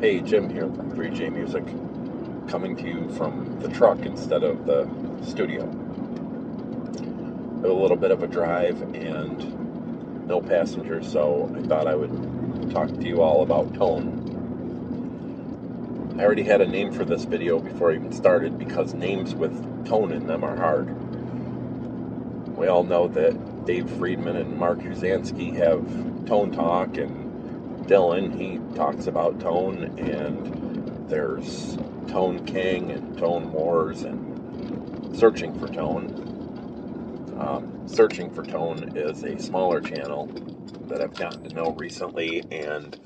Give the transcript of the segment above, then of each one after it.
Hey, Jim here from 3J Music, coming to you from the truck instead of the studio. A little bit of a drive and no passengers, so I thought I would talk to you all about tone. I already had a name for this video before I even started because names with tone in them are hard. We all know that Dave Friedman and Mark Uzansky have tone talk, and Dylan, he talks about tone, and there's Tone King and Tone Wars and Searching for Tone. Searching for Tone is a smaller channel that I've gotten to know recently, and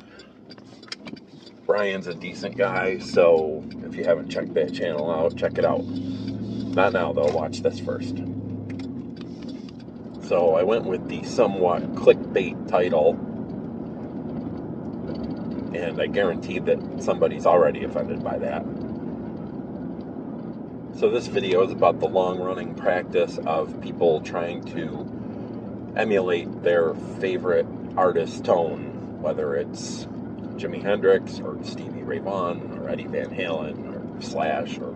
Brian's a decent guy, so if you haven't checked that channel out, check it out. Not now, though. Watch this first. So I went with the somewhat clickbait title, and I guarantee that somebody's already offended by that. So this video is about the long-running practice of people trying to emulate their favorite artist's tone, whether it's Jimi Hendrix or Stevie Ray Vaughan or Eddie Van Halen or Slash or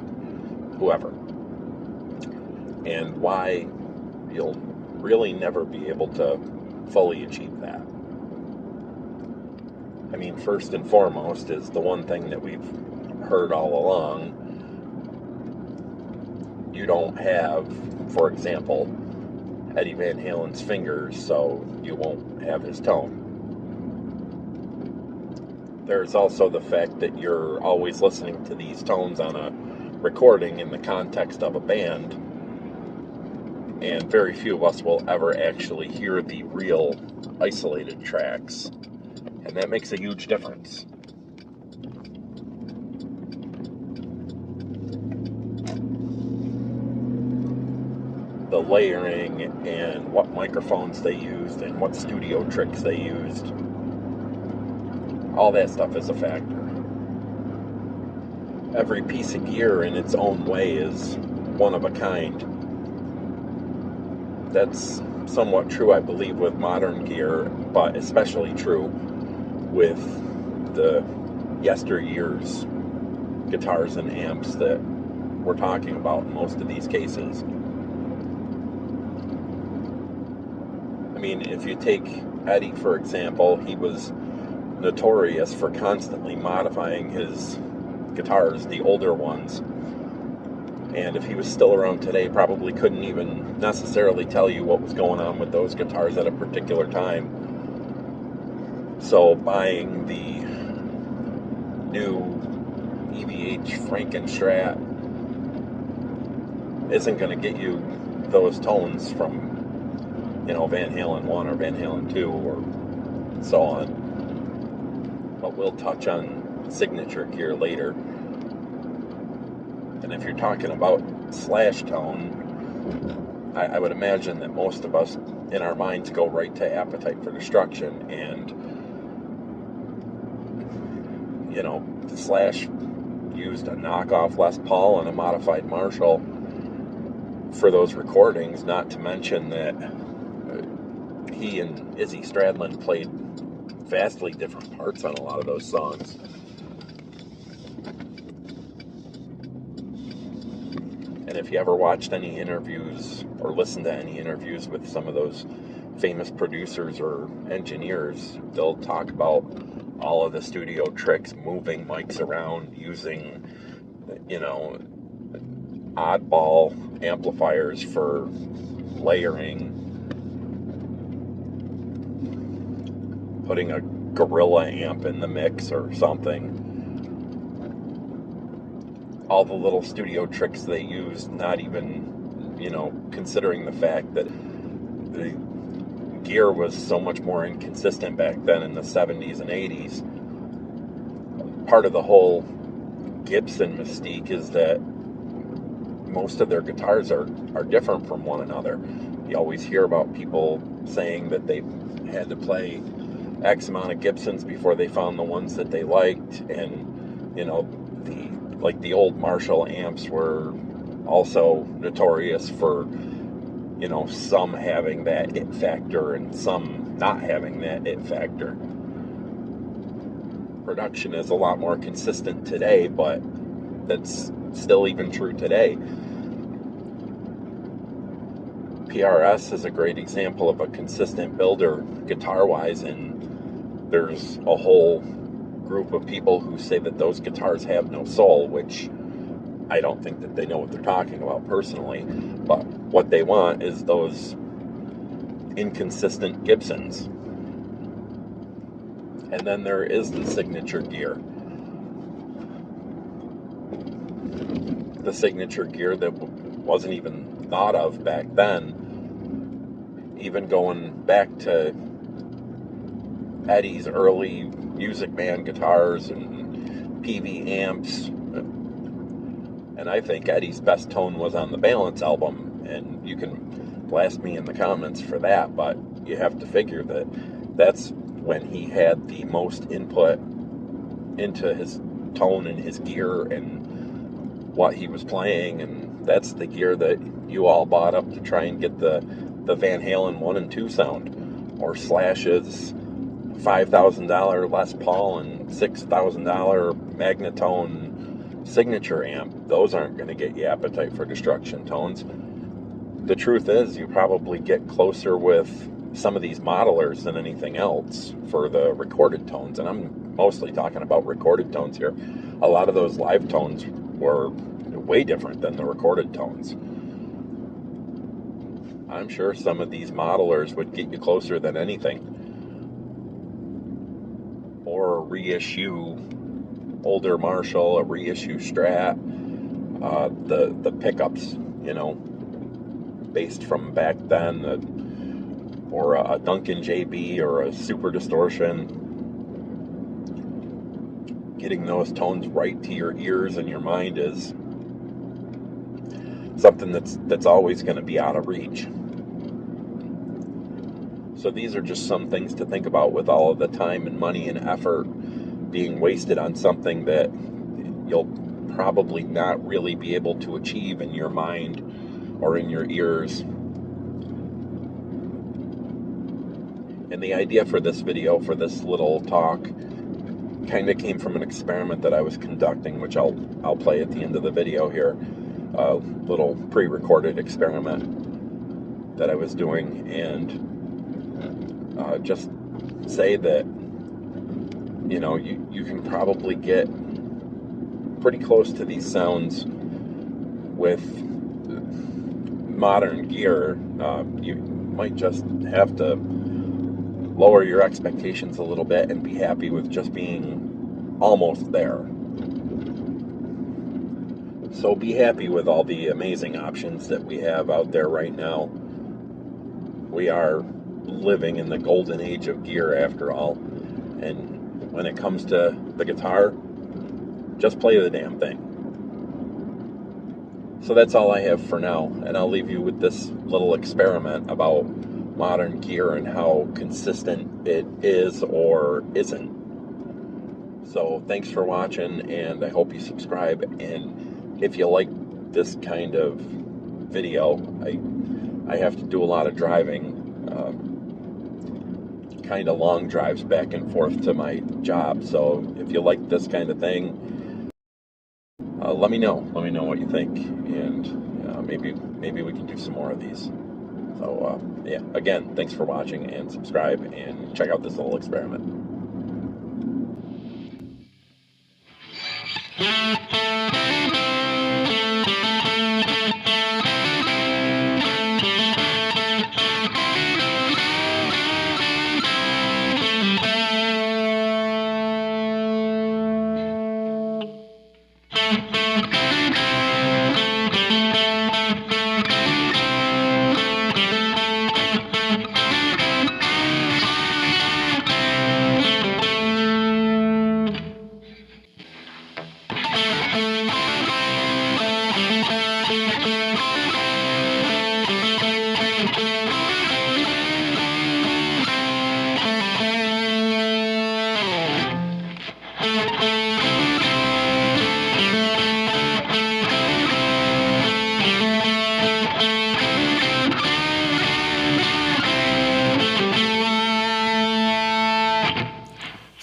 whoever, and why you'll really never be able to fully achieve that. I mean, first and foremost is the one thing that we've heard all along. You don't have, for example, Eddie Van Halen's fingers, so you won't have his tone. There's also the fact that you're always listening to these tones on a recording in the context of a band, and very few of us will ever actually hear the real isolated tracks, and that makes a huge difference. The layering and what microphones they used and what studio tricks they used, all that stuff is a factor. Every piece of gear in its own way is one of a kind. That's somewhat true, I believe, with modern gear, but especially true with the yesteryear's guitars and amps that we're talking about in most of these cases. I mean, if you take Eddie, for example, he was notorious for constantly modifying his guitars, the older ones. And if he was still around today, probably couldn't even necessarily tell you what was going on with those guitars at a particular time. So buying the new EVH Frankenstrat isn't going to get you those tones from, Van Halen 1 or Van Halen 2 or so on. But we'll touch on signature gear later. And if you're talking about Slash tone, I would imagine that most of us in our minds go right to Appetite for Destruction, and Slash used a knockoff Les Paul and a modified Marshall for those recordings, not to mention that he and Izzy Stradlin played vastly different parts on a lot of those songs. And if you ever watched any interviews or listened to any interviews with some of those famous producers or engineers, they'll talk about all of the studio tricks, moving mics around, using, oddball amplifiers for layering, putting a Gorilla amp in the mix or something. All the little studio tricks they used, not even, considering the fact that the gear was so much more inconsistent back then in the 70s and 80s. Part of the whole Gibson mystique is that most of their guitars are different from one another. You always hear about people saying that they had to play X amount of Gibsons before they found the ones that they liked, and the old Marshall amps were also notorious for some having that it factor and some not having that it factor. production is a lot more consistent today, but that's still even true today. PRS is a great example of a consistent builder guitar-wise, and there's a whole group of people who say that those guitars have no soul, which I don't think that they know what they're talking about personally, but what they want is those inconsistent Gibsons. And then there is the signature gear. The signature gear that wasn't even thought of back then, even going back to Eddie's early Music Man guitars and PV amps. And I think Eddie's best tone was on the Balance album, and you can blast me in the comments for that, but you have to figure that that's when he had the most input into his tone and his gear and what he was playing, and that's the gear that you all bought up to try and get the Van Halen 1 and 2 sound, or Slash's $5,000 Les Paul and $6,000 Magnatone signature amp. Those aren't going to get you Appetite for Destruction tones. The truth is, you probably get closer with some of these modelers than anything else for the recorded tones, and I'm mostly talking about recorded tones here. A lot of those live tones were way different than the recorded tones. I'm sure some of these modelers would get you closer than anything. Or a reissue older Marshall, a reissue Strat, the pickups, based from back then, or a Duncan JB or a Super Distortion. Getting those tones right to your ears and your mind is something that's always going to be out of reach. So these are just some things to think about with all of the time and money and effort being wasted on something that you'll probably not really be able to achieve in your mind or in your ears. And the idea for this video, for this little talk, kind of came from an experiment that I was conducting, which I'll play at the end of the video here. A little pre-recorded experiment that I was doing, and just say that you can probably get pretty close to these sounds with modern gear. You might just have to lower your expectations a little bit and be happy with just being almost there. So be happy with all the amazing options that we have out there right now. We are living in the golden age of gear after all. And when it comes to the guitar, just play the damn thing. So that's all I have for now, and I'll leave you with this little experiment about modern gear and how consistent it is or isn't. So thanks for watching, and I hope you subscribe. And if you like this kind of video, I have to do a lot of driving, kind of long drives back and forth to my job. So if you like this kind of thing, let me know. Let me know what you think, and maybe we can do some more of these. So yeah, again, thanks for watching, and subscribe and check out this little experiment.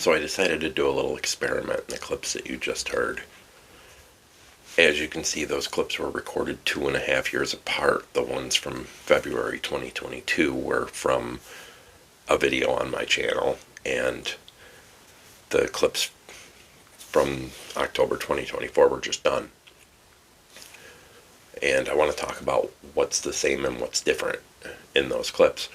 So I decided decided to do a little experiment in the clips that you just heard. As you can see, those clips were recorded 2.5 years apart. The ones from February 2022 were from a video on my channel, and the clips from October 2024 were just done. And I want to talk about what's the same and what's different in those clips.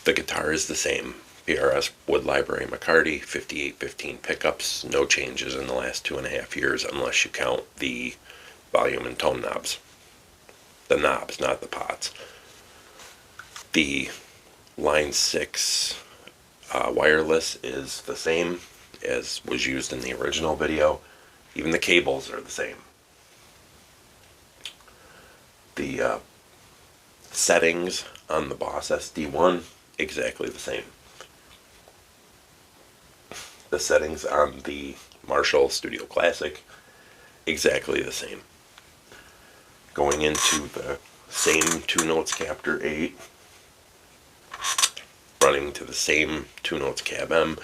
The guitar is the same. PRS Wood Library McCarty, 5815 pickups, no changes in the last 2.5 years unless you count the volume and tone knobs. The knobs, not the pots. The Line 6 wireless is the same as was used in the original video. Even the cables are the same. The settings on the Boss SD1, exactly the same. The settings on the Marshall Studio Classic, exactly the same. Going into the same 2 notes Captor 8, running to the same 2 notes Cab M,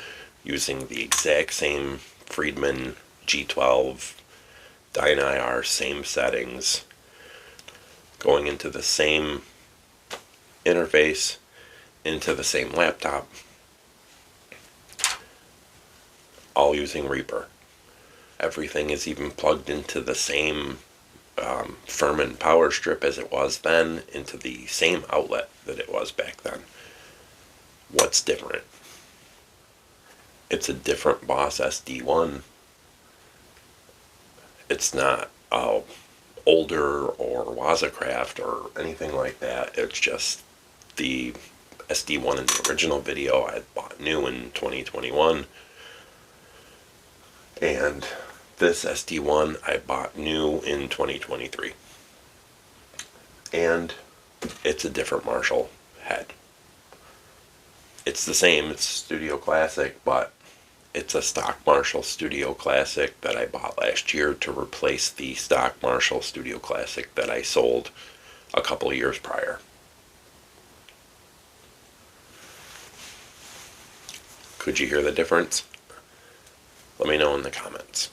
using the exact same Friedman G12 Dyna IR, same settings. Going into the same interface, into the same laptop, all using Reaper. Everything is even plugged into the same Furman power strip as it was then, into the same outlet that it was back then. What's different? It's a different Boss SD1. It's not older or Wazacraft or anything like that. It's just the SD1 in the original video I bought new in 2021. And this SD1 I bought new in 2023. And it's a different Marshall head. It's the same, it's Studio Classic, but it's a stock Marshall Studio Classic that I bought last year to replace the stock Marshall Studio Classic that I sold a couple of years prior. Could you hear the difference? Let me know in the comments.